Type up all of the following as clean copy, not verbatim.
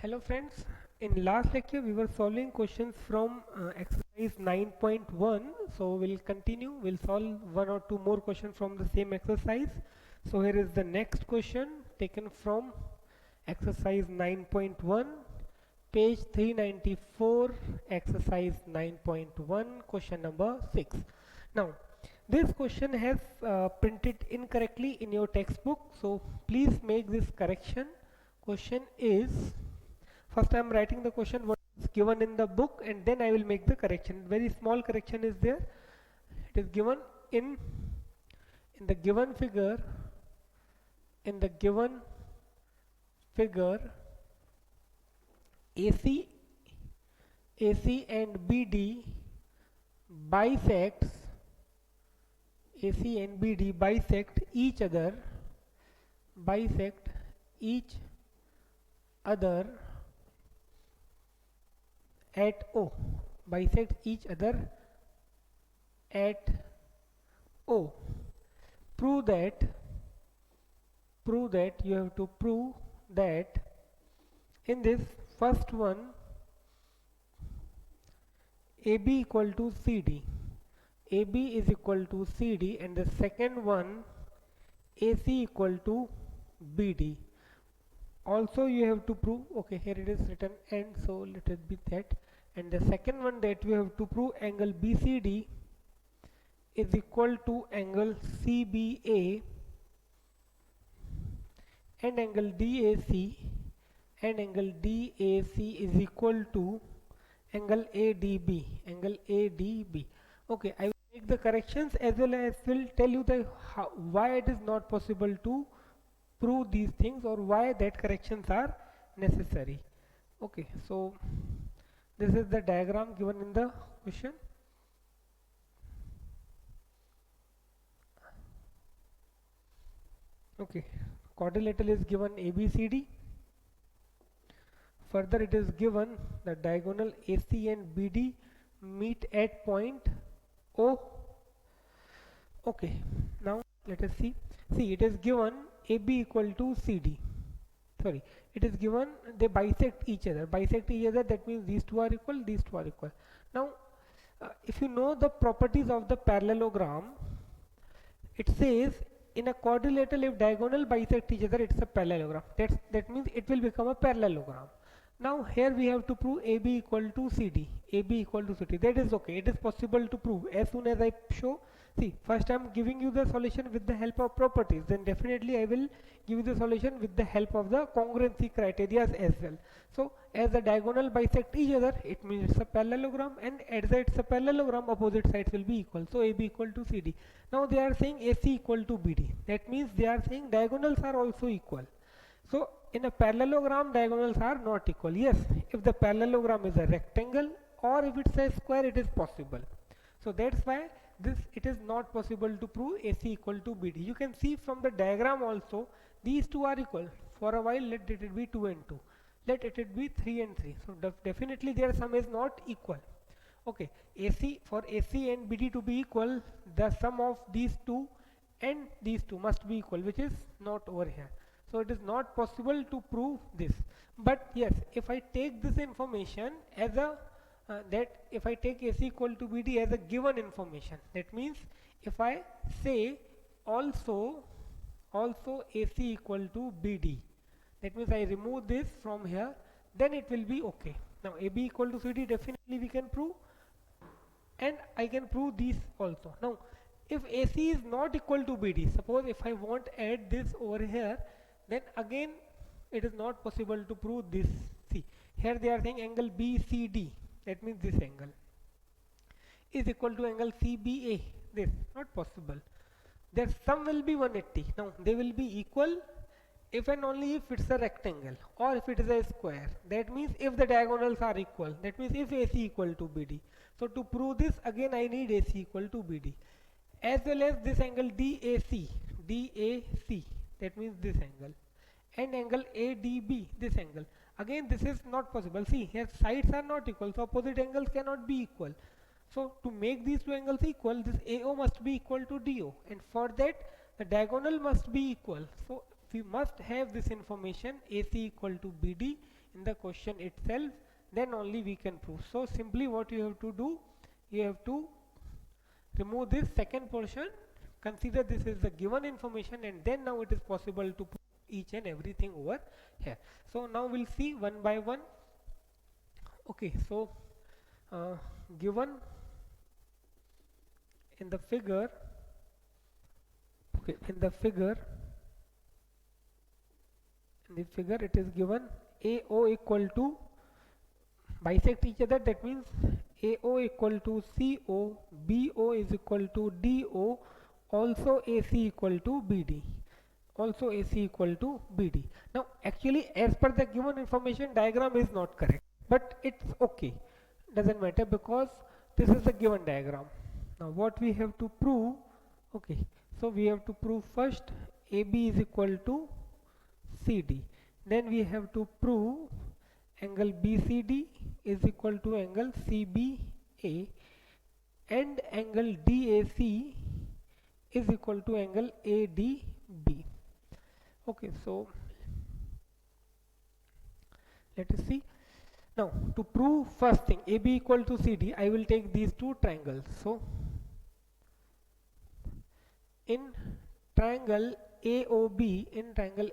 Hello friends, in last lecture we were solving questions from exercise 9.1. So we'll continue, we'll solve one or two more questions from the same exercise. So here is the next question taken from exercise 9.1, page 394, exercise 9.1, question number 6. Now this question has printed incorrectly in your textbook, so please make this correction. Question is, first I am writing the question what is given in the book and then I will make the correction. Very small correction is there. It is given in the given figure, in the given figure AC and BD bisects AC and BD bisect each other at O, bisect each other at O. Prove that you have to prove that in this first one AB equal to CD, AB is equal to CD, and the second one AC equal to BD. Also you have to prove, okay, here it is written and, so let it be that, and the second one that we have to prove angle BCD is equal to angle CBA and angle DAC is equal to angle ADB. Okay, I will make the corrections as well as will tell you the why it is not possible to prove these things or why that corrections are necessary. Okay, so this is the diagram given in the question. Okay, quadrilateral is given ABCD. Further it is given the diagonal AC and BD meet at point O. Okay, now let us see. See, it is given AB equal to CD. Sorry, it is given they bisect each other. That means these two are equal, these two are equal. Now, if you know the properties of the parallelogram, it says in a quadrilateral if diagonal bisect each other, it's a parallelogram. That means it will become a parallelogram. Now here we have to prove AB equal to CD. That is okay. It is possible to prove as soon as I show. See, first I am giving you the solution with the help of properties. Then definitely I will give you the solution with the help of the congruency criteria as well. So as the diagonal bisect each other, it means it's a parallelogram, and as it's a parallelogram, opposite sides will be equal. So AB equal to CD. Now they are saying AC equal to BD. That means they are saying diagonals are also equal. So in a parallelogram, diagonals are not equal. Yes, if the parallelogram is a rectangle or if it's a square, it is possible. So that's why it is not possible to prove AC equal to BD. You can see from the diagram also, these two are equal. For a while, let it be 2 and 2. Let it be 3 and 3. So definitely their sum is not equal. Okay, for AC and BD to be equal, the sum of these two and these two must be equal, which is not over here. So it is not possible to prove this. But yes, if I take this information as a if I take AC equal to BD as a given information, that means if I say also AC equal to BD, that means I remove this from here, then it will be okay. Now AB equal to CD definitely we can prove, and I can prove these also. Now if AC is not equal to BD, suppose if I want to add this over here, then again it is not possible to prove this. See, here they are saying angle BCD, that means this angle is equal to angle CBA. This not possible. Their sum will be 180. Now they will be equal if and only if it's a rectangle or if it is a square. That means if the diagonals are equal. That means if AC equal to BD. So to prove this, again I need AC equal to BD, as well as this angle DAC, that means this angle, and angle ADB, this angle. Again this is not possible. See, here sides are not equal, so opposite angles cannot be equal. So to make these two angles equal, this AO must be equal to DO, and for that the diagonal must be equal. So we must have this information AC equal to BD in the question itself, then only we can prove. So simply what you have to do, you have to remove this second portion, consider this is the given information, and then now it is possible to put each and everything over here. So now we'll see one by one. Okay, so given in the figure, okay, in the figure it is given AO equal to bisect each other, that means AO equal to CO, BO is equal to DO, also AC equal to BD, also AC equal to BD. Now actually as per the given information, diagram is not correct, but it's okay, doesn't matter, because this is the given diagram. Now what we have to prove, okay, so we have to prove first AB is equal to CD, then we have to prove angle BCD is equal to angle CBA, and angle DAC is equal to angle ADB. Okay, so let us see. Now to prove first thing AB equal to CD, I will take these two triangles. So in triangle AOB, and triangle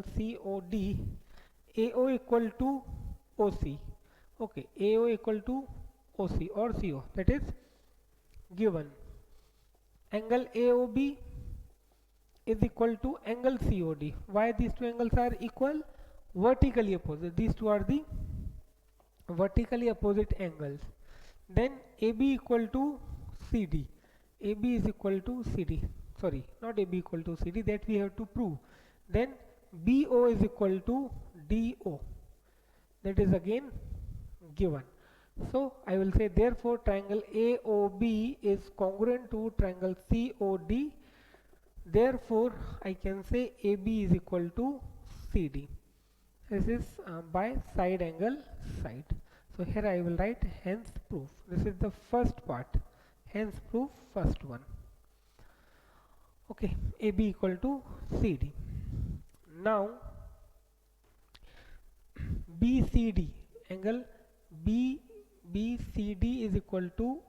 COD, AO equal to OC. Okay, AO equal to OC or CO, that is given. Angle AOB is equal to angle COD. Why these two angles are equal? Vertically opposite. These two are the vertically opposite angles. Then AB equal to CD. AB is equal to CD. Sorry, not AB equal to CD, that we have to prove. Then BO is equal to DO. That is again given. So I will say therefore triangle AOB is congruent to triangle COD. Therefore I can say AB is equal to CD. This is by side angle side. So here I will write hence proof. This is the first part. Hence proof first one. Okay, AB equal to CD. Now BCD, angle BCD is equal to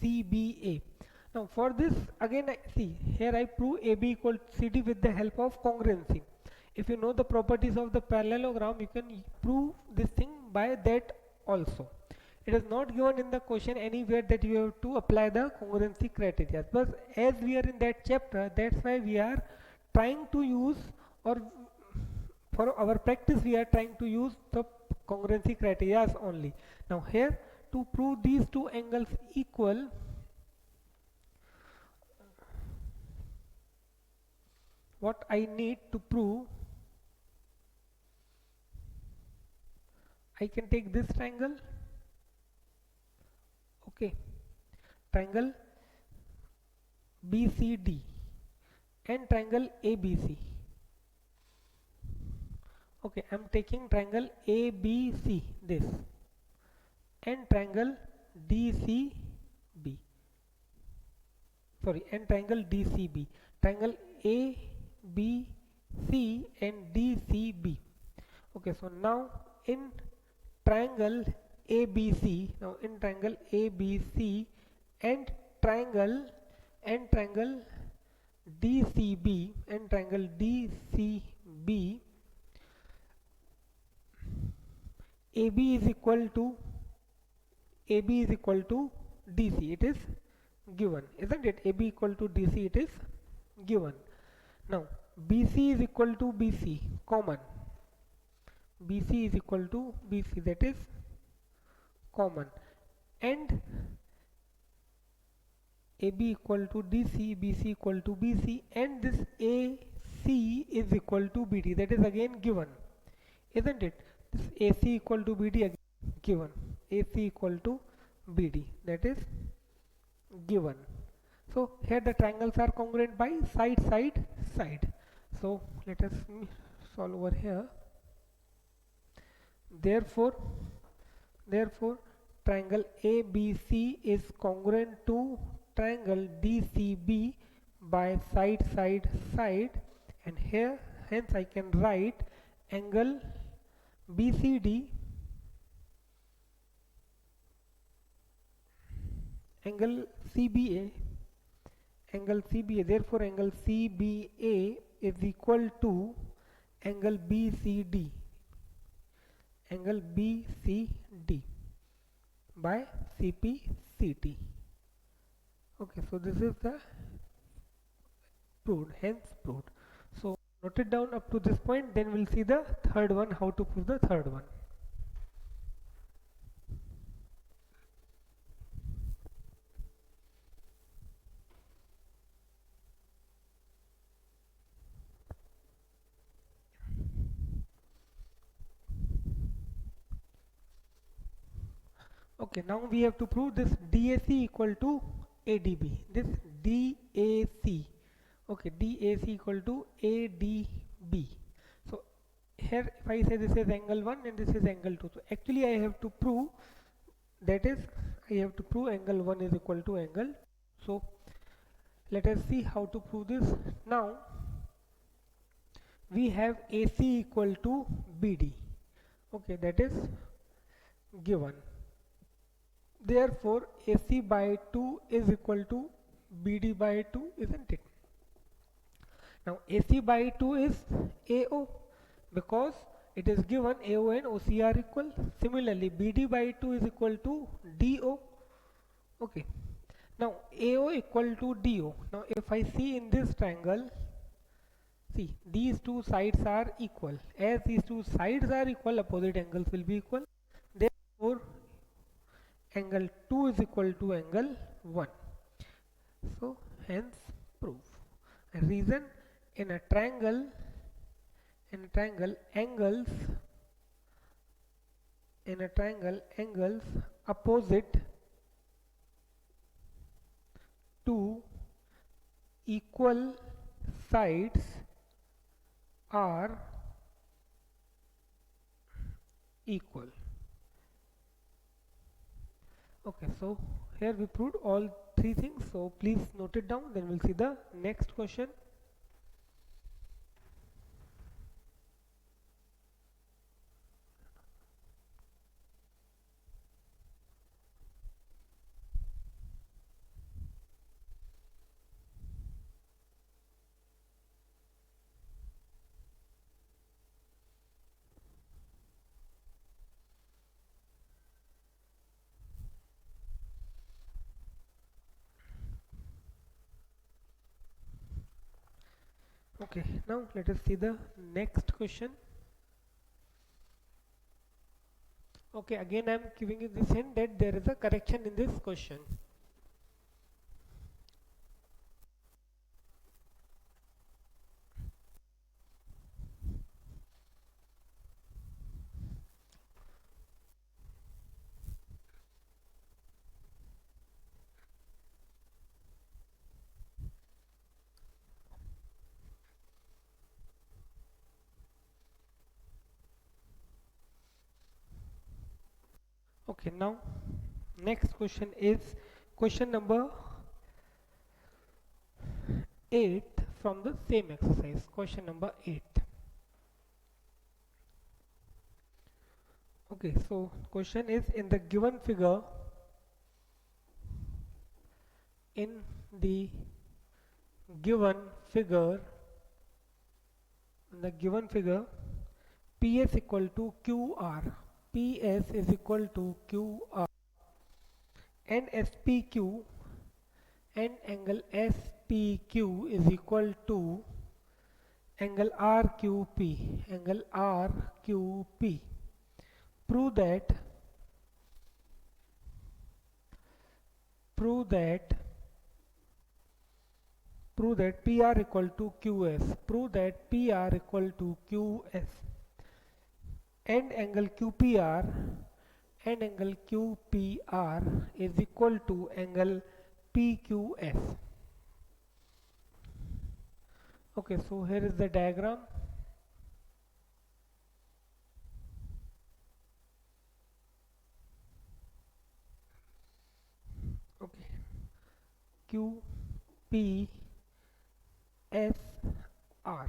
CBA. Now for this again see here I prove AB equal to CD with the help of congruency. If you know the properties of the parallelogram, you can prove this thing by that also. It is not given in the question anywhere that you have to apply the congruency criteria, but as we are in that chapter, that's why we are trying to use, or for our practice we are trying to use the congruency criteria only. Now here to prove these two angles equal, what I need to prove, I can take this triangle, okay, triangle BCD and triangle ABC. Okay, I am taking triangle ABC, this, and triangle DCB, sorry, and triangle DCB, triangle ABC and DCB. Okay, so now in triangle ABC, and triangle DCB, AB is equal to DC, it is given, isn't it? AB equal to DC, it is given. Now BC is equal to BC, common. BC is equal to BC, that is common, and AB equal to DC, BC equal to BC, and this AC is equal to BD, that is again given, isn't it? This AC equal to BD again given, AC equal to BD, that is given. So here the triangles are congruent by side, side, side. So let us solve over here. Therefore triangle ABC is congruent to triangle DCB by side side side, and here hence I can write angle BCD, angle CBA, angle CBA, therefore angle CBA is equal to angle BCD, angle BCD by CPCT. Okay, so this is the proved, hence proved. So note it down up to this point, then we'll see the third one, how to prove the third one. Okay, now we have to prove this DAC equal to ADB. This DAC, okay, DAC equal to ADB. So here if I say this is angle 1 and this is angle 2, so actually I have to prove, that is I have to prove angle 1 is equal to angle. So let us see how to prove this. Now we have AC equal to BD, okay, that is given. Therefore AC by 2 is equal to BD by 2, isn't it? Now AC by 2 is AO, because it is given AO and OC are equal. Similarly BD by 2 is equal to DO. Okay, now AO equal to DO. Now if I see in this triangle, see these two sides are equal. As these two sides are equal, opposite angles will be equal. Therefore angle 2 is equal to angle 1. So hence proof. A reason, in a triangle angles opposite to equal sides are equal. Okay, so here we proved all three things, so please note it down, then we'll see the next question. Okay, now let us see the next question. Okay, again I am giving you this hint that there is a correction in this question. Okay, now next question is question number 8 from the same exercise. Question number 8. Okay, so question is, in the given figure, given figure PS equal to QR, PS is equal to QR, and SPQ, and angle SPQ is equal to angle RQP, angle RQP. Prove that PR equal to QS. Prove that PR equal to QS, and angle QPR is equal to angle PQS. Okay, so here is the diagram. Okay, Q P S R.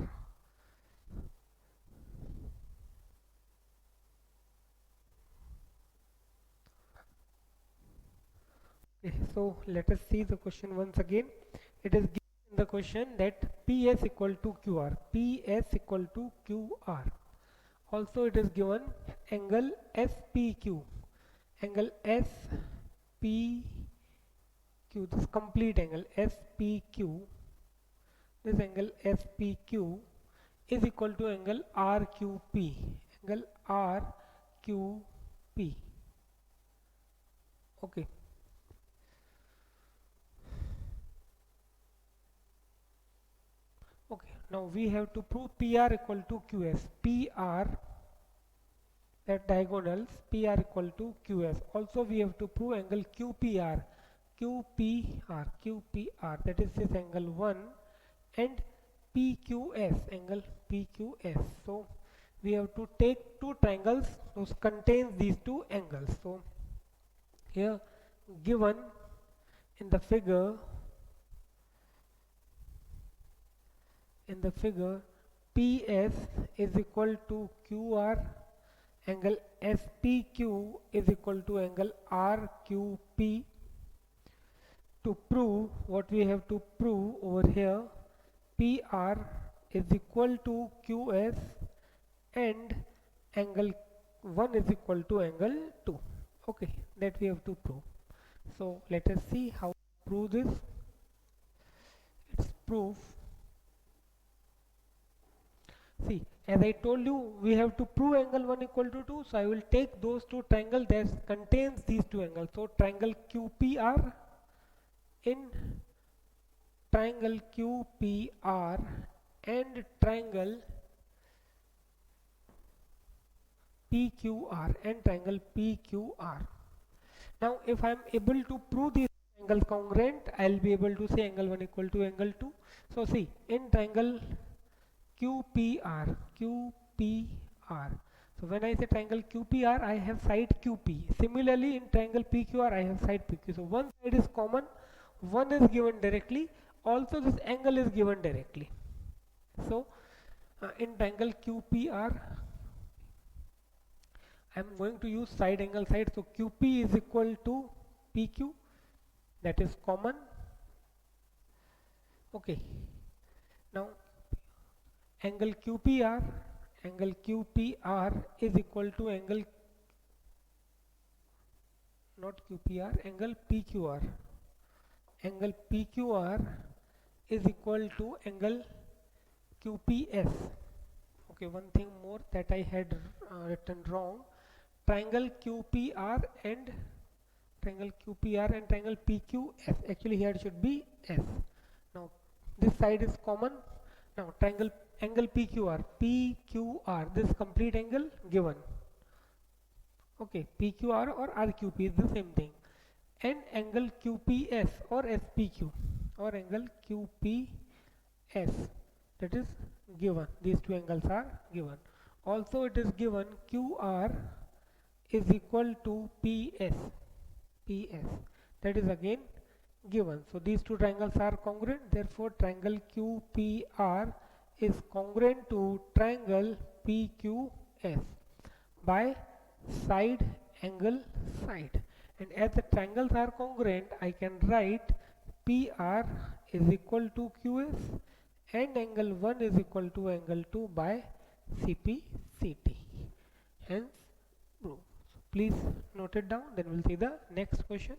Okay, so let us see the question once again. It is given in the question that PS equal to QR, PS equal to QR. Also it is given angle SPQ, angle SPQ, this complete angle SPQ, this angle SPQ is equal to angle RQP, angle RQP. Okay. Okay, now we have to prove PR equal to QS. PR, that diagonals, PR equal to QS. Also we have to prove angle QPR, QPR, that is this angle 1, and PQS, angle PQS. So we have to take two triangles which contains these two angles. So here given in the figure, PS is equal to QR, angle SPQ is equal to angle RQP. To prove what we have to prove over here, PR is equal to QS and angle 1 is equal to angle 2. Okay, that we have to prove. So let us see how to prove this. Its proof. See, as I told you, we have to prove angle 1 equal to 2. So I will take those two triangles that contains these two angles. So triangle QPR, in triangle QPR and triangle PQR and triangle PQR. Now if I am able to prove these angles congruent, I will be able to say angle 1 equal to angle 2. So see, in triangle QPR, so when I say triangle QPR, I have side QP. Similarly, in triangle PQR, I have side PQ. So one side is common, one is given directly. Also, this angle is given directly. So in triangle QPR, I am going to use side angle side. So QP is equal to PQ, that is common. Okay. Now angle QPR is equal to angle, not QPR, angle PQR. Angle PQR is equal to angle QPS. Okay, one thing more that I had written wrong. Triangle QPR and triangle PQS. Actually here it should be S. Now this side is common. Now triangle angle PQR, this complete angle given. Okay, PQR or RQP is the same thing. And angle QPS or SPQ or angle QPS, that is given. These two angles are given. Also it is given QR is equal to PS, that is again given. So these two triangles are congruent, therefore triangle QPR is congruent to triangle PQS by side angle side. And as the triangles are congruent, I can write PR is equal to QS and angle 1 is equal to angle 2 by CPCT. Hence proof. So please note it down, then we'll see the next question.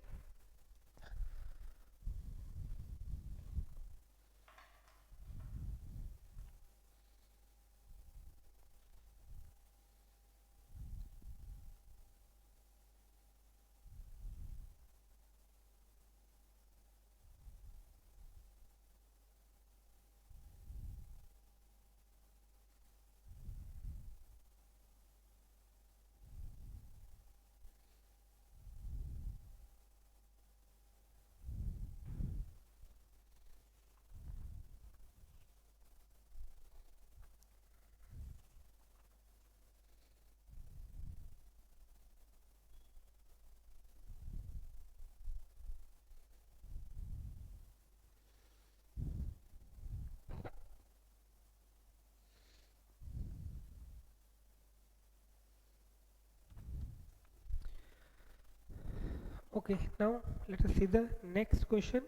Okay, now let us see the next question.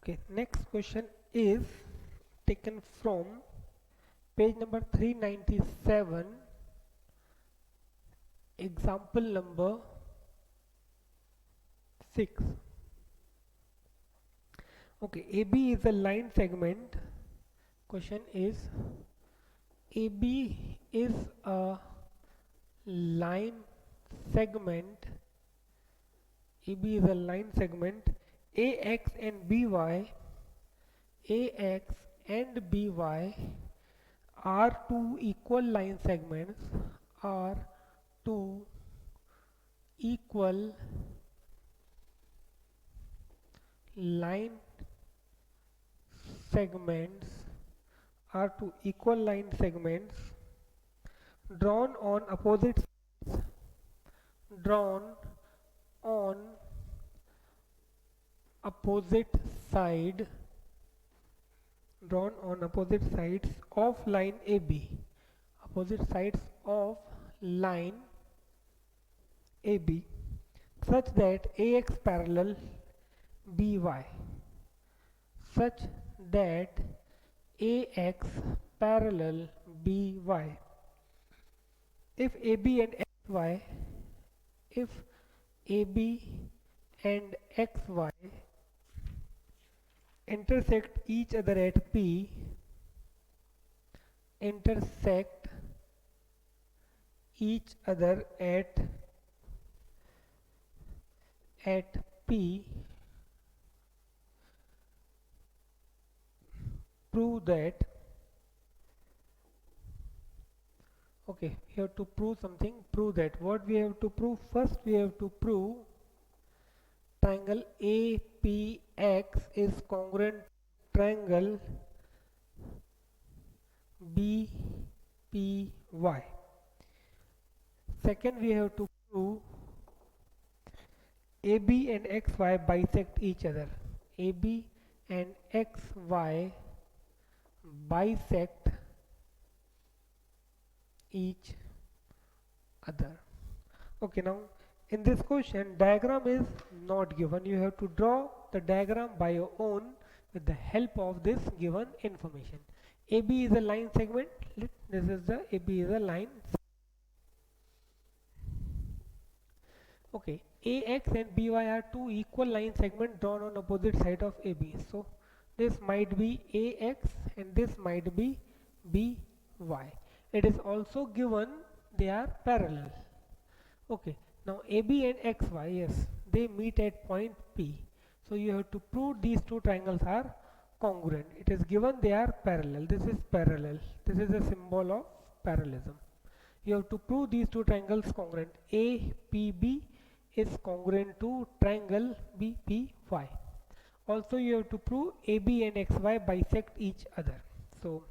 Okay, next question is taken from page number 397, example number 6. Okay, AB is a line segment. Question is AB is a line segment. AB is a line segment. AX and BY, AX and BY are two equal line segments, are two equal line segments, are two equal line segments drawn on opposite sides, drawn on opposite side drawn on opposite sides of line AB, opposite sides of line AB, such that AX parallel BY, such that AX parallel BY. If AB and XY, if AB and XY intersect each other at P, intersect each other at P, prove that. Okay, we have to prove something. Prove that. What we have to prove? First we have to prove triangle APX is congruent to triangle BPY. Second, we have to prove AB and XY bisect each other. AB and XY bisect each other. Okay, now in this question diagram is not given. You have to draw the diagram by your own with the help of this given information. AB is a line segment. This is the AB is a line. Okay, AX and BY are two equal line segments drawn on opposite side of AB. So this might be AX and this might be BY. It is also given they are parallel. Okay, now AB and XY, yes, they meet at point P. So you have to prove these two triangles are congruent. It is given they are parallel. This is parallel. This is a symbol of parallelism. You have to prove these two triangles congruent. APB is congruent to triangle BPY. Also you have to prove AB and XY bisect each other. So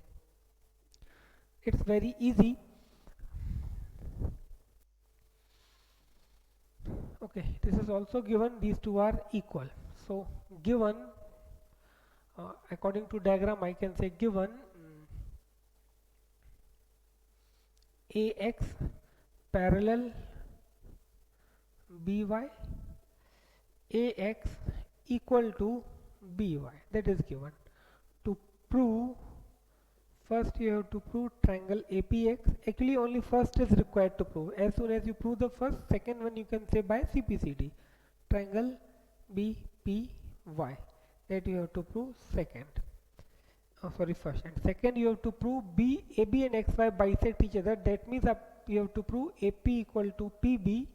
it's very easy. Okay, this is also given these two are equal. So given according to diagram I can say given AX parallel BY, AX equal to BY, that is given. To prove, first you have to prove triangle APX. Actually only first is required to prove. As soon as you prove the first, second one you can say by CPCD. Triangle BPY, that you have to prove second. First. And second you have to prove AB and XY bisect each other. That means you have to prove AP equal to PB,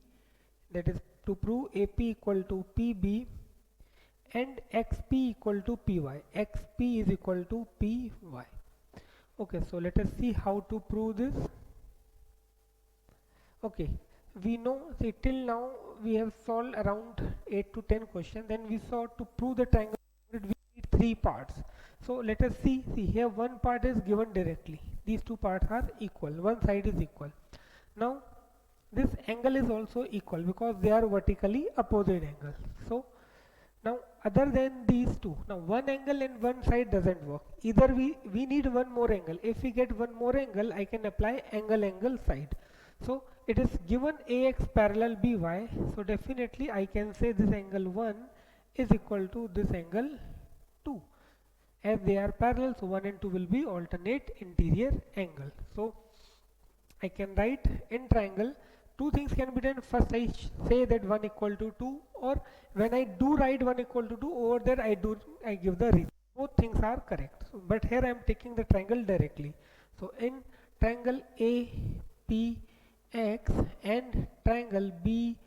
that is to prove AP equal to PB and XP equal to PY. XP is equal to PY. Okay, so let us see how to prove this. Okay, we know, see till now we have solved around 8 to 10 questions. Then we saw to prove the triangle we need three parts. So let us see here one part is given directly. These two parts are equal. One side is equal. Now this angle is also equal because they are vertically opposite angles. So now other than these two, now one angle and one side doesn't work. Either we need one more angle. If we get one more angle, I can apply angle side. So it is given AX parallel BY. So definitely I can say this angle 1 is equal to this angle 2. As they are parallel, so 1 and 2 will be alternate interior angle. So I can write in triangle, two things can be done. First I say that 1 equal to 2, or when I do write 1 equal to 2, over there I give the reason. Both things are correct. So, but here I am taking the triangle directly. So in triangle APX and triangle B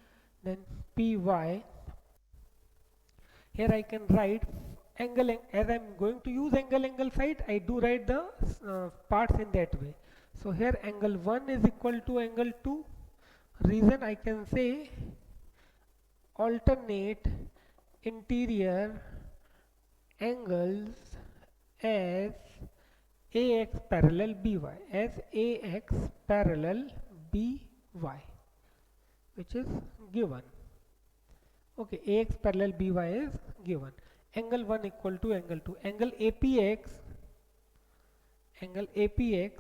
then PY, here I can write angle, as I am going to use angle side, I do write the parts in that way. So here angle 1 is equal to angle 2. Reason I can say alternate interior angles as AX parallel BY, as AX parallel BY, which is given. Okay, AX parallel BY is given. Angle 1 equal to angle 2. Angle APX, angle APX,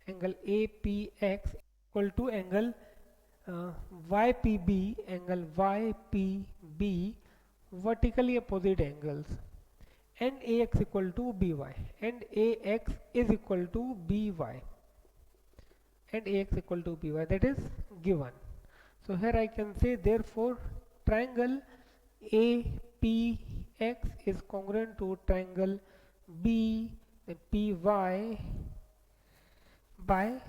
angle APX equal to angle YPB, angle YPB, vertically opposite angles, and AX equal to BY, and AX is equal to BY, and AX equal to BY, that is given. So here I can say therefore triangle APX is congruent to triangle BPY by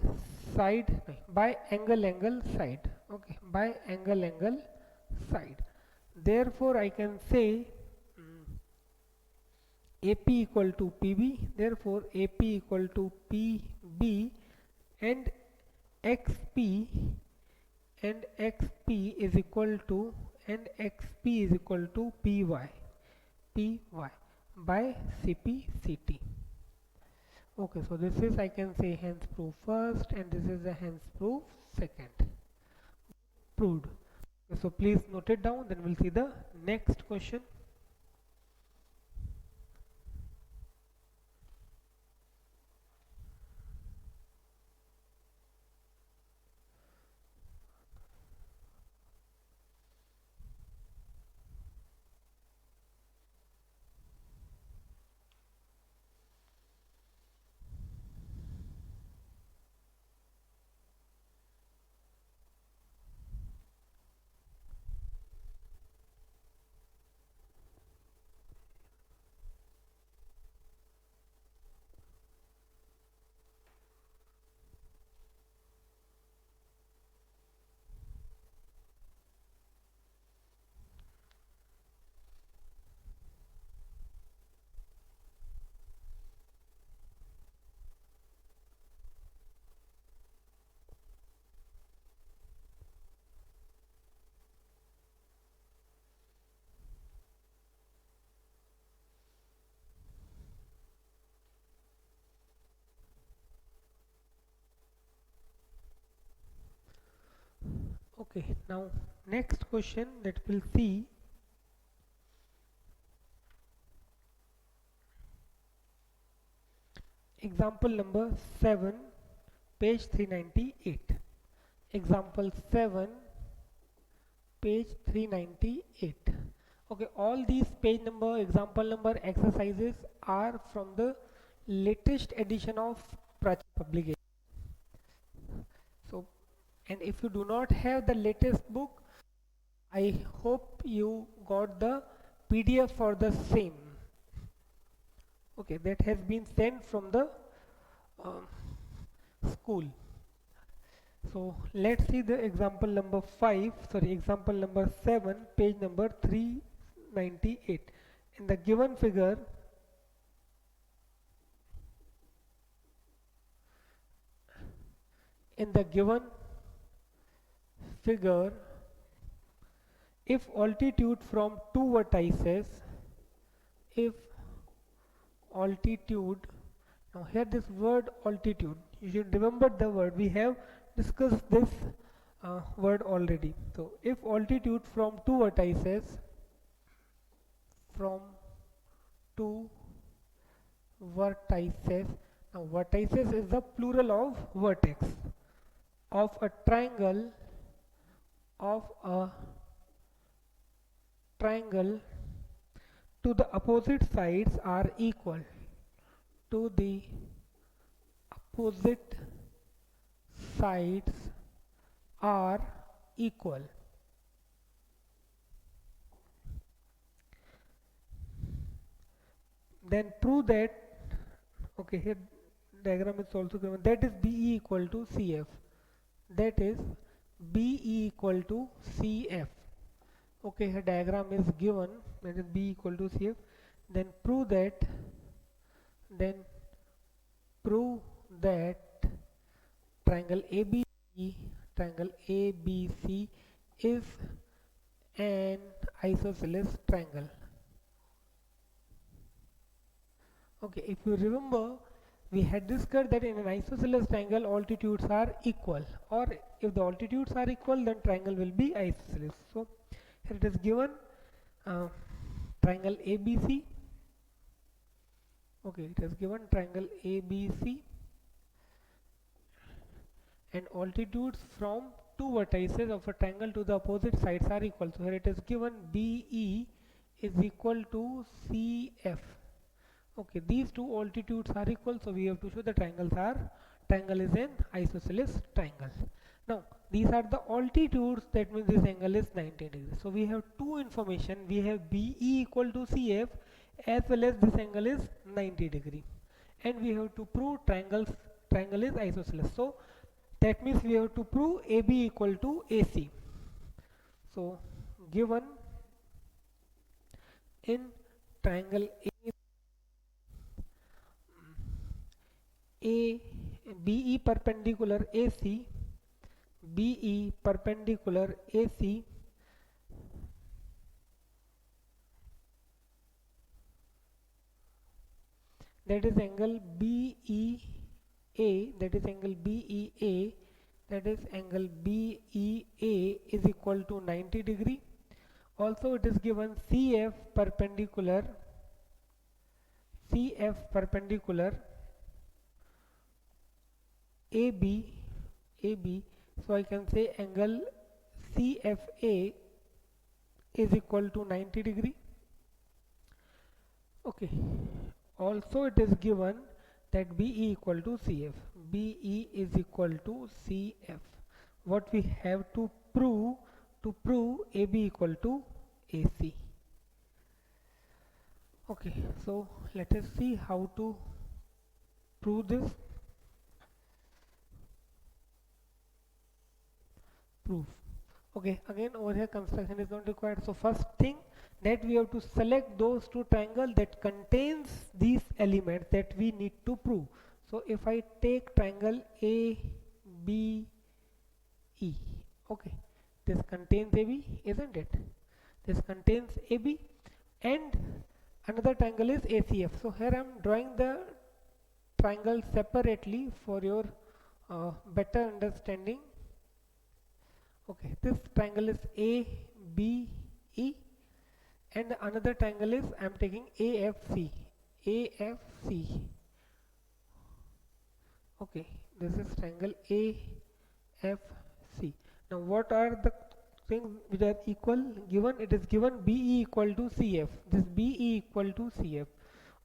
side, by angle side. Okay, by angle side. Therefore I can say AP equal to PB, therefore AP equal to PB, and XP is equal to, and XP is equal to PY by CP/CT. Okay, so this is, I can say, hence proof first, and this is the hence proof second. Proved. Okay, so please note it down, then we'll see the next question. Okay, now next question that we'll see, example number 7, page 398. Example 7, page 398. Okay, all these page number, example number, exercises are from the latest edition of Prachi publication. So, and if you do not have the latest book, I hope you got the PDF for the same. Okay, that has been sent from the school. So let's see the example number 5, sorry, example number 7, page number 398. In the given figure, if altitude from two vertices, if altitude, now here this word altitude, you should remember the word, we have discussed this word already. So if altitude from two vertices, from two vertices, now vertices is the plural of vertex, of a triangle, of a triangle to the opposite sides are equal, to the opposite sides are equal. Then prove that, okay, here diagram is also given, that is BE equal to CF, that is BE equal to CF. Okay, here diagram is given, that is B equal to CF. Then prove that, then prove that triangle ABC, triangle ABC is an isosceles triangle. Okay, if you remember, we had discussed that in an isosceles triangle altitudes are equal, or if the altitudes are equal, then triangle will be isosceles. So here it is given triangle ABC. Okay, it is given triangle ABC and altitudes from two vertices of a triangle to the opposite sides are equal. So here it is given BE is equal to CF. Okay, these two altitudes are equal, so we have to show the triangle is an isosceles triangle. Now these are the altitudes, that means this angle is 90 degrees. So we have two information, we have BE equal to CF as well as this angle is 90 degree, and we have to prove triangle is isosceles. So that means we have to prove AB equal to AC. So given in triangle BE perpendicular AC, BE perpendicular AC, that is angle BEA, that is angle BEA, that is angle BEA is equal to 90 degree. Also it is given CF perpendicular AB, so I can say angle CFA is equal to 90 degree. Okay, also it is given that BE equal to CF, BE is equal to CF. What we have to prove AB equal to AC. Okay, so let us see how to prove this. Proof. Okay, again over here construction is not required. So first thing that we have to select those two triangles that contains these elements that we need to prove. So if I take triangle ABE, okay, this contains AB, isn't it? This contains AB, and another triangle is ACF. So here I am drawing the triangle separately for your better understanding. Okay, this triangle is ABE, and another triangle is I am taking AFC. Okay, this is triangle AFC. Now what are the things which are equal given? It is given BE equal to CF, this BE equal to CF.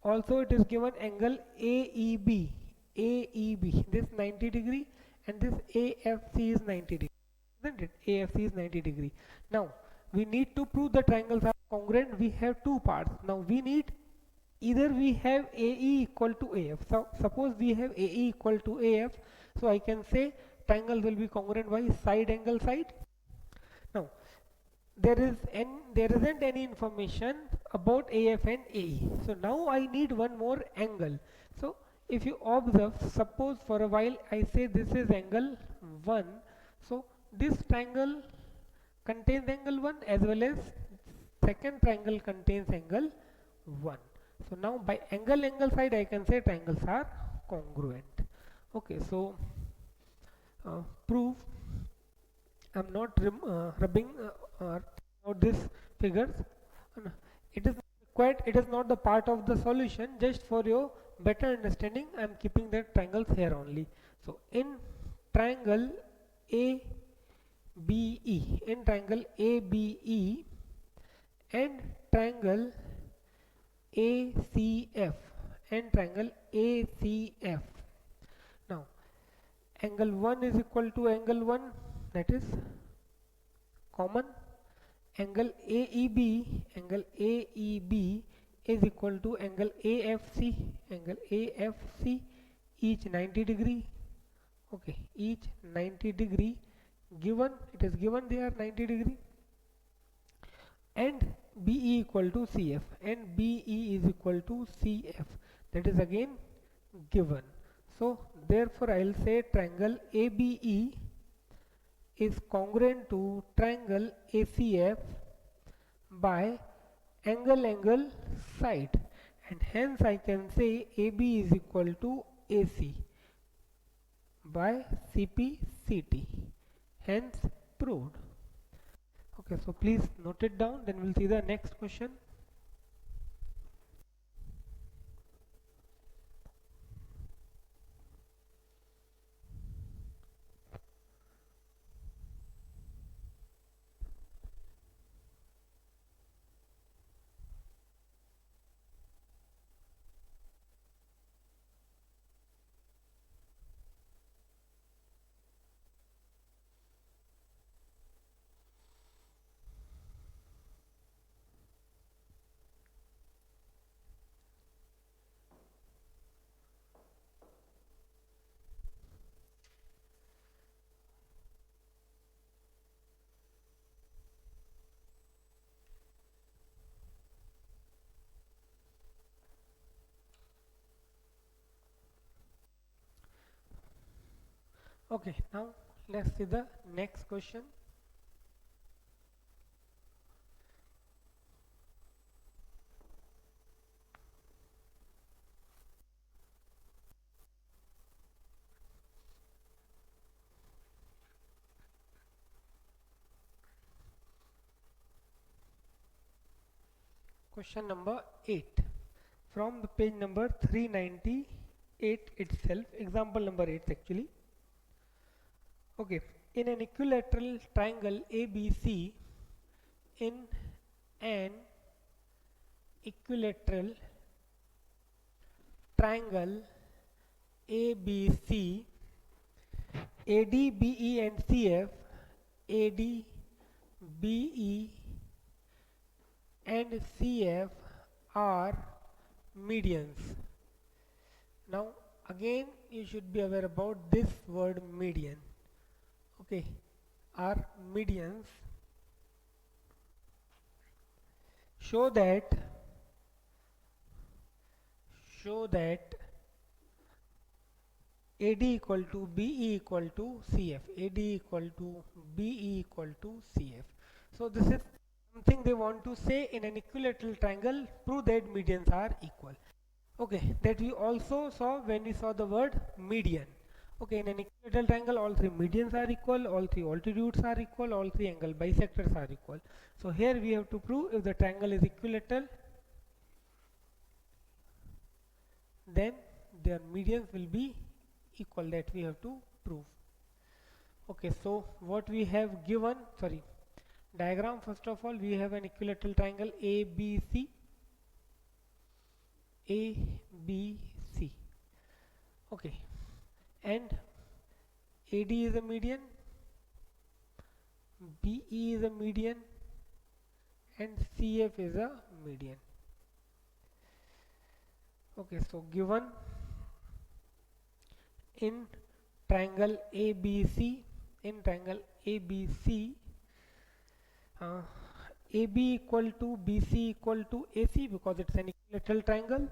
Also it is given angle AEB, this 90 degree, and this AFC is 90 degree, isn't it? AFC is 90 degree. Now we need to prove the triangles are congruent. We have two parts. Now we need, either we have AE equal to AF. So suppose we have AE equal to AF, so I can say triangle will be congruent by side angle side. Now there isn't any information about AF and AE. So now I need one more angle. So if you observe, suppose for a while I say this is angle 1. So this triangle contains angle 1 as well as second triangle contains angle 1. So now by angle side I can say triangles are congruent. Okay, so proof. I'm not rubbing out this figures. No, it is required. It is not the part of the solution. Just for your better understanding, I am keeping the triangles here only. So in triangle ABE, in triangle ABE and triangle ACF and triangle ACF. Now angle 1 is equal to angle 1, that is common. Angle AEB is equal to angle AFC, each 90 degree. Okay, each 90 degree given, it is given there 90 degree, and BE equal to CF, and BE is equal to CF, that is again given. So therefore I will say triangle ABE is congruent to triangle ACF by angle side, and hence I can say AB is equal to AC by CPCT, hence proved. Okay, so please note it down, then we'll see the next question. Okay, now let's see the next question. Question number 8 from the page number 398 itself, example number 8 actually. Okay, in an equilateral triangle ABC, in an equilateral triangle ABC, AD, BE and CF, AD, BE and CF are medians. Now again you should be aware about this word median. Okay, are medians. Show that AD equal to BE equal to CF, AD equal to BE equal to CF. So this is something they want to say in an equilateral triangle, prove that medians are equal. Okay, that we also saw when we saw the word median. Okay, in an equilateral triangle all three medians are equal, all three altitudes are equal, all three angle bisectors are equal. So here we have to prove if the triangle is equilateral, then their medians will be equal, that we have to prove. Okay, so what we have given, diagram, first of all we have an equilateral triangle ABC, okay, and AD is a median, BE is a median, and CF is a median. Okay, so given in triangle ABC, AB equal to BC equal to AC, because it's an equilateral triangle.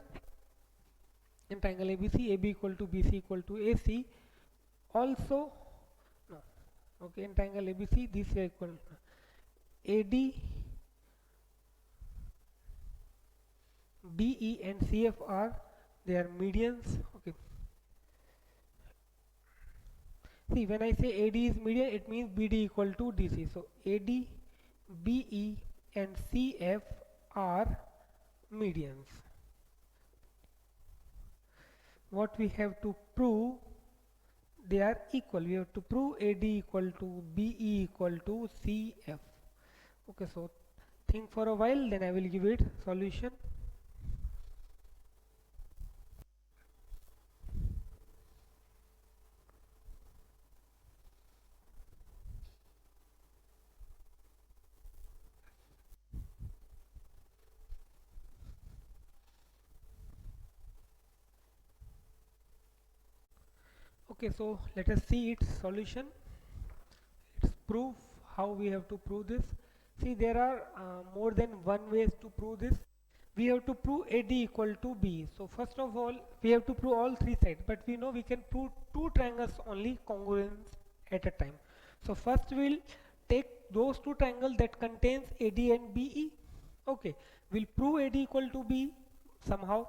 In triangle ABC, AB equal to BC equal to AC. Also, no. Okay, in triangle ABC, these are equal. AD, BE and CF are their medians. Okay. See, when I say AD is median, it means BD equal to DC. So AD, BE and CF are medians. What we have to prove, they are equal. We have to prove AD equal to BE equal to CF. Okay, so think for a while, then I will give it solution. Okay, so let us see its solution. Its proof, how we have to prove this. See, there are more than one ways to prove this. We have to prove AD equal to B. So first of all, we have to prove all three sides, but we know we can prove two triangles only congruent at a time. So first we'll take those two triangles that contains AD and BE. Okay, we'll prove AD equal to B somehow.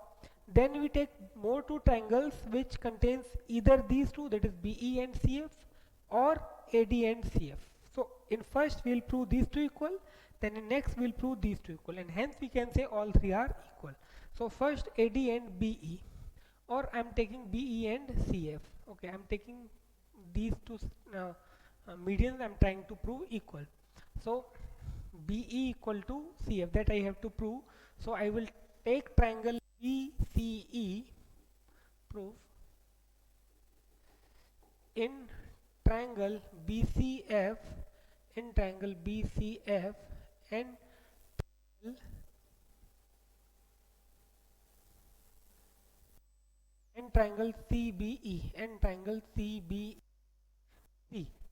Then we take more two triangles which contains either these two, that is BE and CF, or AD and CF. So in first we'll prove these two equal, then in next we'll prove these two equal, and hence we can say all three are equal. So first AD and BE, or I'm taking BE and CF. Okay, I'm taking these two medians, I'm trying to prove equal. So BE equal to CF, that I have to prove. So I will take triangle BCE, proof in triangle BCF, in triangle BCF and triangle CBE and triangle CBE.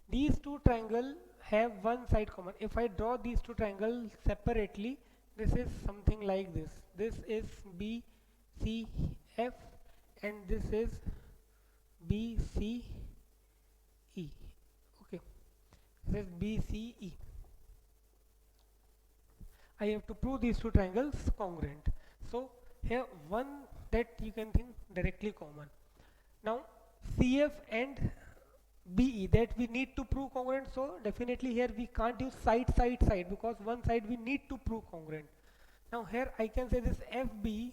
These two triangles have one side common. If I draw these two triangles separately, this is something like this. This is BCF and this is BCE. Okay, this is BCE. I have to prove these two triangles congruent. So here one that you can think directly common. Now CF and BE, that we need to prove congruent, so definitely here we can't use side because one side we need to prove congruent. Now here I can say this FB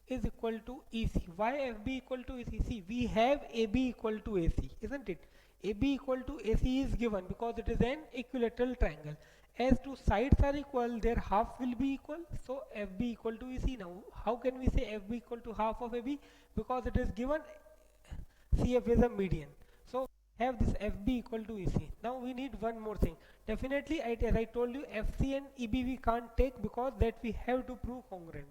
is equal to EC. Why FB equal to EC? See, we have AB equal to AC, isn't it? AB equal to AC is given because it is an equilateral triangle. As two sides are equal, their half will be equal. So FB equal to EC. Now how can we say FB equal to half of AB? Because it is given CF is a median. So have this FB equal to EC. Now we need one more thing. Definitely, as I told you, FC and EB we can't take because that we have to prove congruent.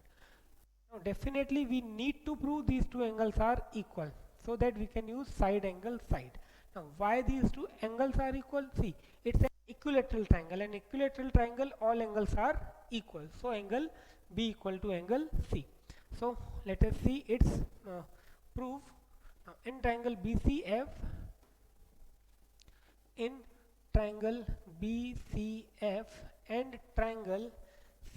Now definitely we need to prove these two angles are equal, so that we can use side angle side. Now why these two angles are equal? See, it's an equilateral triangle, and equilateral triangle all angles are equal. So angle B equal to angle C. So let us see its proof. Now in triangle BCF, in triangle BCF and triangle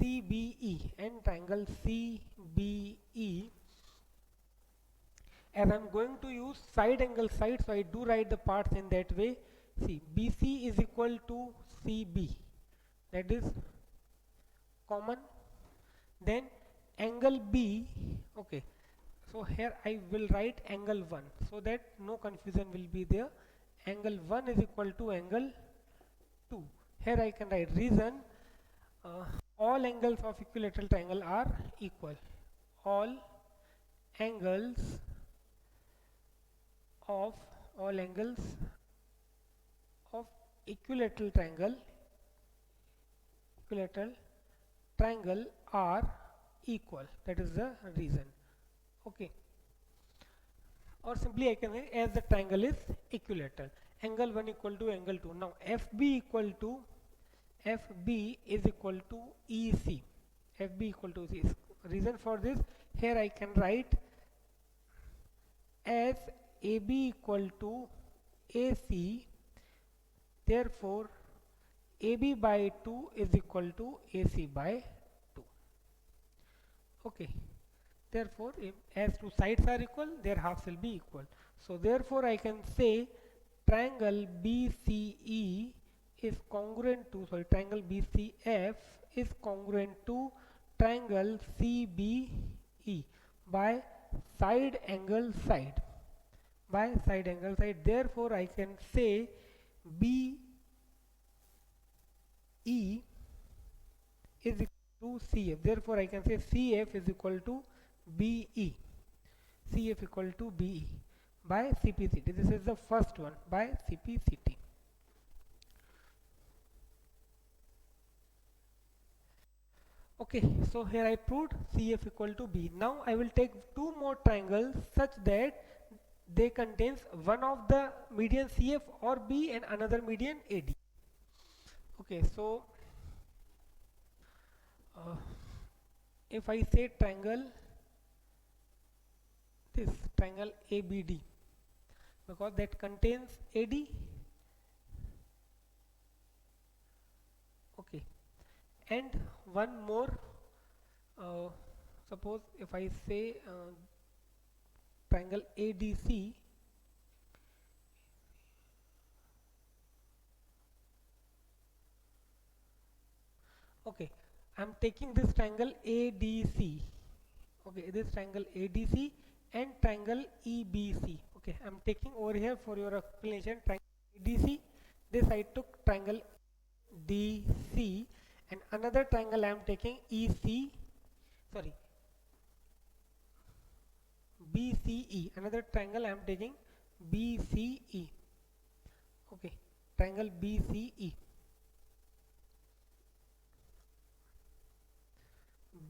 CBE and triangle CBE, as I'm going to use side angle side, so I do write the parts in that way. See, BC is equal to CB, that is common. Then angle B, okay, so here I will write angle 1 so that no confusion will be there. Angle 1 is equal to angle 2. Here I can write reason, all angles of equilateral triangle are equal. All angles of equilateral triangle are equal. That is the reason. Okay. Or simply I can say as the triangle is equilateral. Angle 1 equal to angle 2. Now FB is equal to EC. FB equal to EC. Reason for this, here I can write as AB equal to AC, therefore AB by 2 is equal to AC by 2. Okay, therefore as two sides are equal, their halves will be equal. So therefore I can say triangle BCE is congruent to, sorry, triangle BCF is congruent to triangle CBE by side angle side, by side angle side. Therefore I can say BE is equal to CF. Therefore I can say CF is equal to BE. CF equal to BE by CPCT. This is the first one, by CPCT. Okay, so here I proved CF equal to B. Now I will take two more triangles such that they contains one of the median CF or B and another median AD. Okay, so if I say triangle, this triangle ABD, because that contains AD. Okay, and one more, suppose if I say triangle ADC, okay, I'm taking this triangle ADC, okay, this triangle ADC and triangle EBC. Okay, I'm taking over here for your explanation triangle ADC, this I took triangle DC, and another triangle I am taking EC, sorry, BCE, another triangle I am taking BCE. Okay, triangle BCE,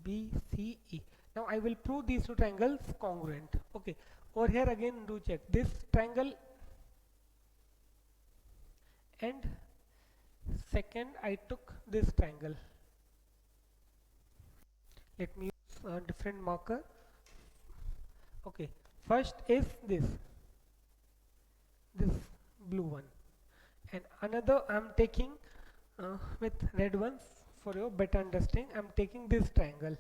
BCE. Now I will prove these two triangles congruent. Okay, over here again do check this triangle, and second I took this triangle. Let me use a different marker. Okay, first is this blue one, and another I am taking with red ones for your better understanding. I am taking this triangle.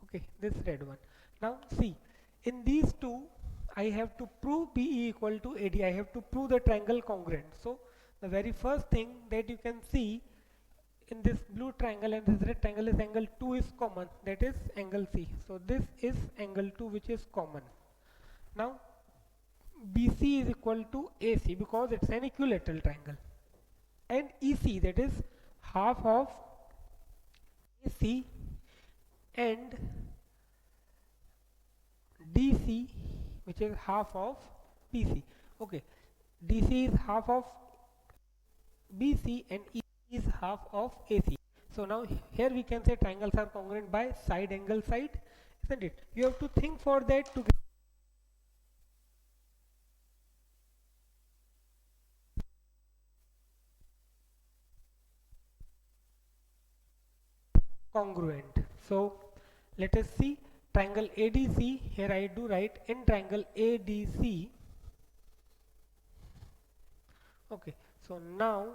Okay, this red one. Now see, in these two I have to prove BE equal to AD. I have to prove the triangle congruent. So the very first thing that you can see in this blue triangle and this red triangle is angle 2 is common, that is angle C. So this is angle 2 which is common. Now BC is equal to AC because it's an equilateral triangle, and EC, that is half of AC, and DC, which is half of BC. Okay, DC is half of BC and EC is half of AC. So now here we can say triangles are congruent by side angle side, isn't it? You have to think for that to get congruent. So let us see triangle ADC. Here I do write in triangle ADC. Okay, so now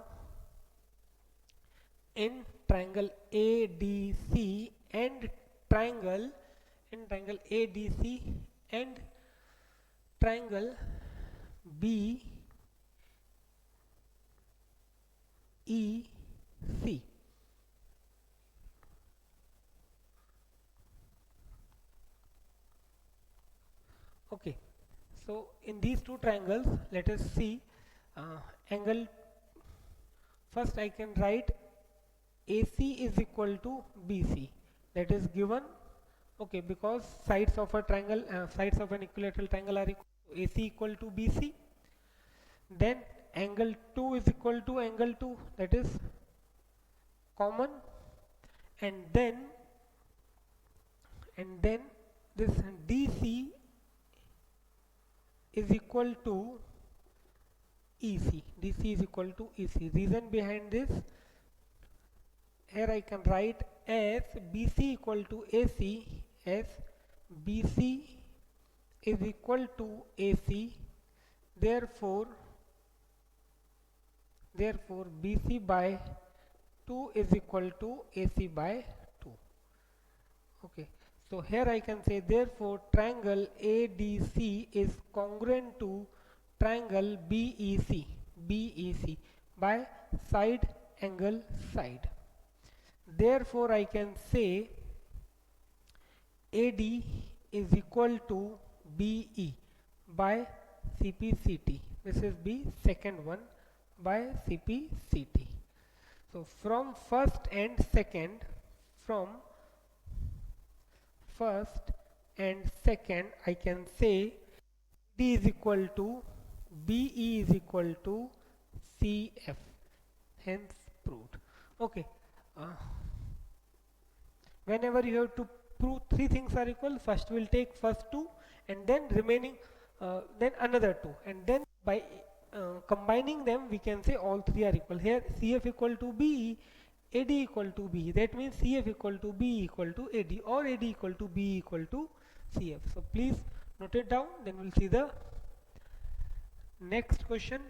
in triangle ADC and triangle ADC and triangle BEC. Okay, so in these two triangles let us see angle. First I can write AC is equal to BC, that is given. Okay, because sides of a triangle, sides of an equilateral triangle are equal, AC equal to BC. Then angle 2 is equal to angle 2, that is common, and then this DC is equal to EC. DC is equal to EC. Reason behind this, here I can write as BC equal to AC, as BC is equal to AC. Therefore Therefore BC by 2 is equal to AC by 2. Okay, so here I can say therefore triangle ADC is congruent to triangle BEC by side angle side. Therefore I can say AD is equal to BE by CPCT. This is the second one by CPCT. So from first and second, from first and second, I can say D is equal to BE is equal to CF. Hence proved. Okay. Whenever you have to prove three things are equal, first we'll take first two and then remaining then another two, and then by combining them we can say all three are equal. Here CF equal to BE, AD equal to BE, that means CF equal to BE equal to AD, or AD equal to BE equal to CF. So please note it down, then we'll see the next question.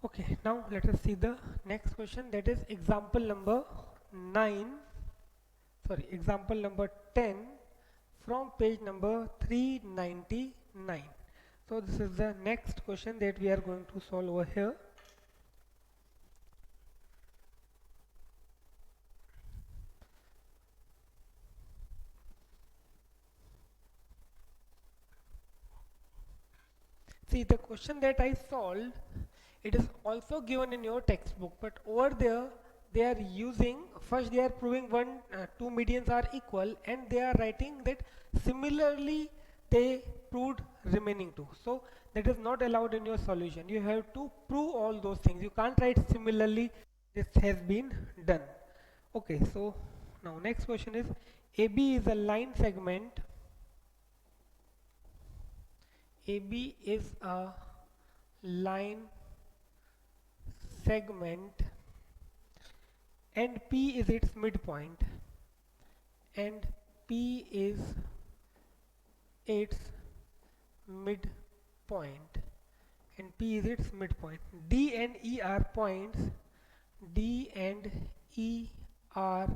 Okay, now let us see the next question, that is example number 9, sorry, example number 10 from page number 399. So this is the next question that we are going to solve over here. See, the question that I solved, it is also given in your textbook, but over there they are using, first they are proving two medians are equal, and they are writing that similarly they proved remaining two. So that is not allowed in your solution. You have to prove all those things. You can't write similarly this has been done. Okay, so now next question is, AB is a line segment. AB is a line segment and P is its midpoint, and P is its midpoint, and P is its midpoint. D and E are points. D and E are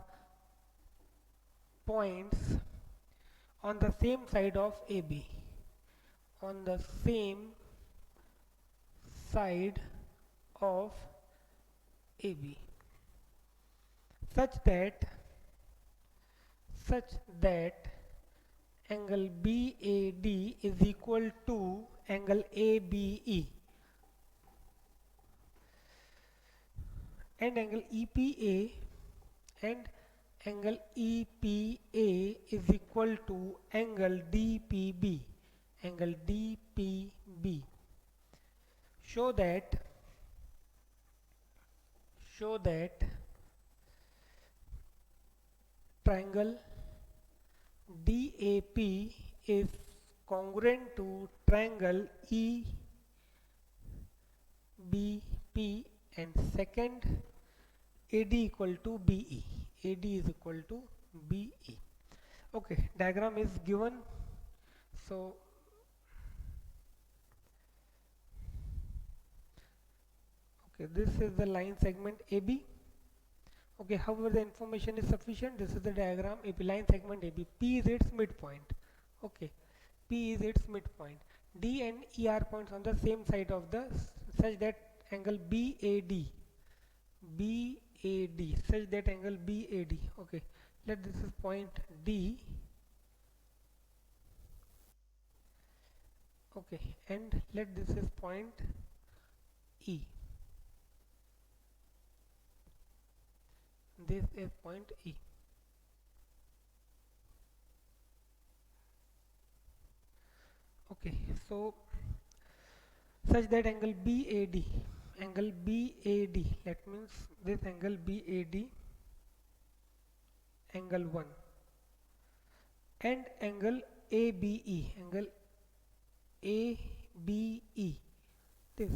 points on the same side of AB. On the same side of AB, such that angle BAD is equal to angle ABE, and angle EPA and angle EPA is equal to angle DPB. Angle DPB. Show that triangle DAP is congruent to triangle EBP, and second AD equal to BE. AD is equal to BE. Okay, diagram is given. So okay, this is the line segment AB. Okay, however the information is sufficient. This is the diagram, AP line segment AB. P is its midpoint. Okay, P is its midpoint. D and E are points on the same side of the such that angle BAD such that angle BAD. Okay, let this is point D. Okay, and let this is point E. This is point E. Okay, so such that angle BAD, that means this angle BAD, angle 1, and angle ABE, this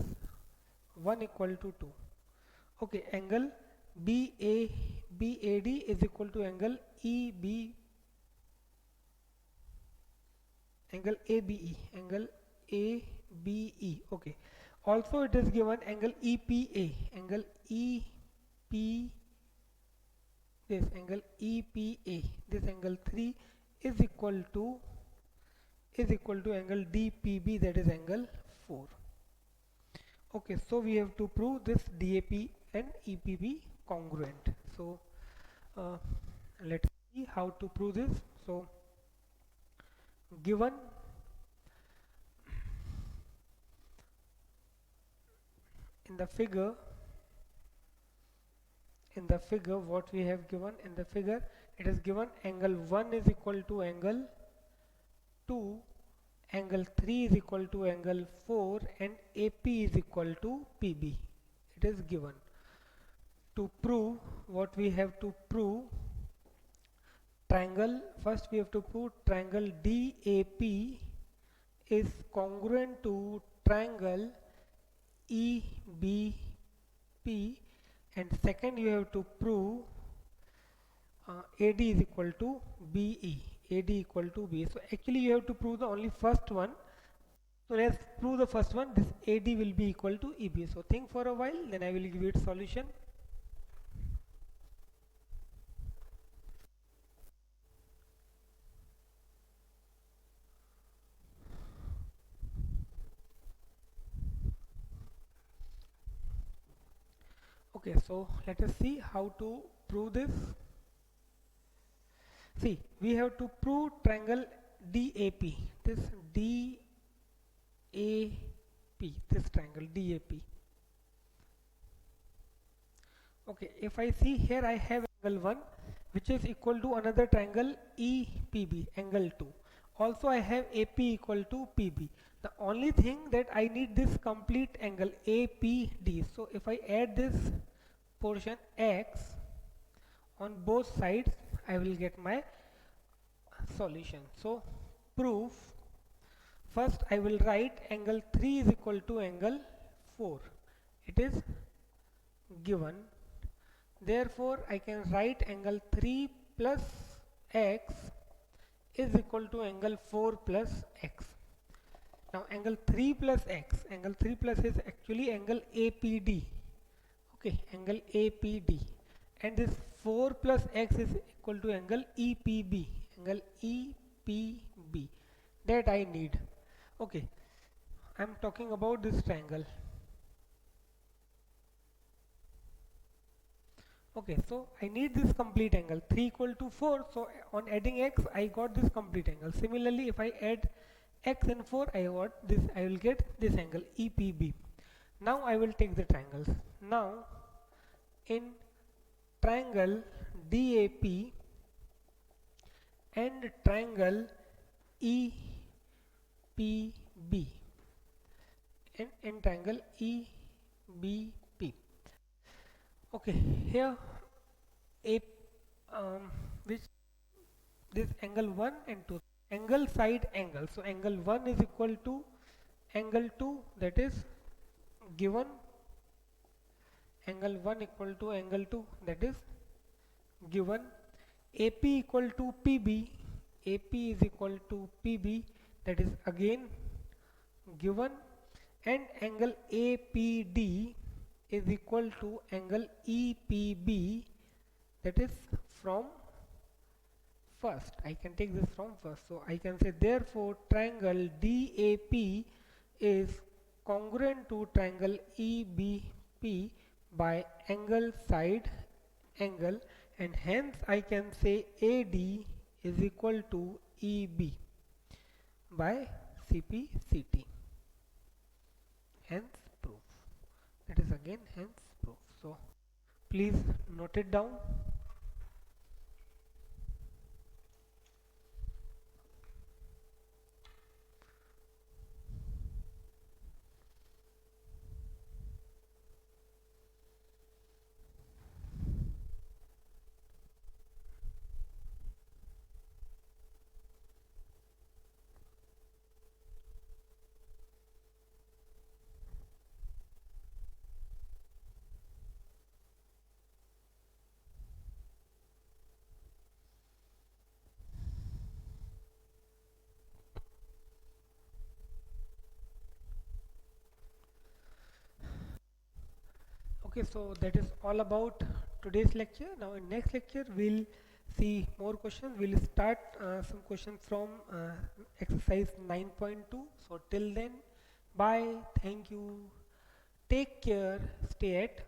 1 equal to 2. Okay, angle BAD is equal to angle ABE, okay. Also it is given angle EPA, this angle 3 is equal to angle DPB, that is angle 4. Okay, so we have to prove this DAP and EPB congruent. So let's see how to prove this. So given in the figure, what we have given in the figure, it is given angle 1 is equal to angle 2, angle 3 is equal to angle 4, and AP is equal to PB. It is given. To prove, what we have to prove, triangle, first we have to prove triangle DAP is congruent to triangle EBP, and second you have to prove AD is equal to BE, so actually you have to prove the only first one. So let's prove the first one. This AD will be equal to EB. So think for a while, then I will give it solution. Okay, so let us see how to prove this. See, we have to prove triangle DAP, this triangle DAP. Okay, if I see here, I have angle 1 which is equal to another triangle EPB, angle 2. Also I have AP equal to PB. The only thing that I need this complete angle APD. So if I add this portion X on both sides, I will get my solution. So proof, first I will write angle 3 is equal to angle 4. It is given. Therefore I can write angle 3 plus X is equal to angle 4 plus X. Now angle 3 plus X, angle 3 plus is actually angle APD. Okay, angle APD, and this 4 plus X is equal to angle EPB, that I need. Okay, I am talking about this triangle. Okay, so I need this complete angle 3 equal to 4. So on adding X, I got this complete angle. Similarly, if I add X and 4, I will get this angle EPB. Now I will take the triangles. Now in triangle DAP and triangle EPB, and in triangle EBP. Okay, here which this angle 1 and 2, angle side angle. So angle 1 is equal to angle 2, that is given. Angle 1 equal to angle 2, that is given. AP equal to PB, AP is equal to PB, that is again given. And angle APD is equal to angle EPB, that is from first. I can take this from first. So I can say therefore triangle DAP is congruent to triangle EBP by angle side angle, and hence I can say AD is equal to EB by CPCT. Hence proof. That is again hence proof. So please note it down. Okay, so that is all about today's lecture. Now in next lecture we'll see more questions. We'll start some questions from exercise 9.2. So till then, bye, thank you, take care, stay at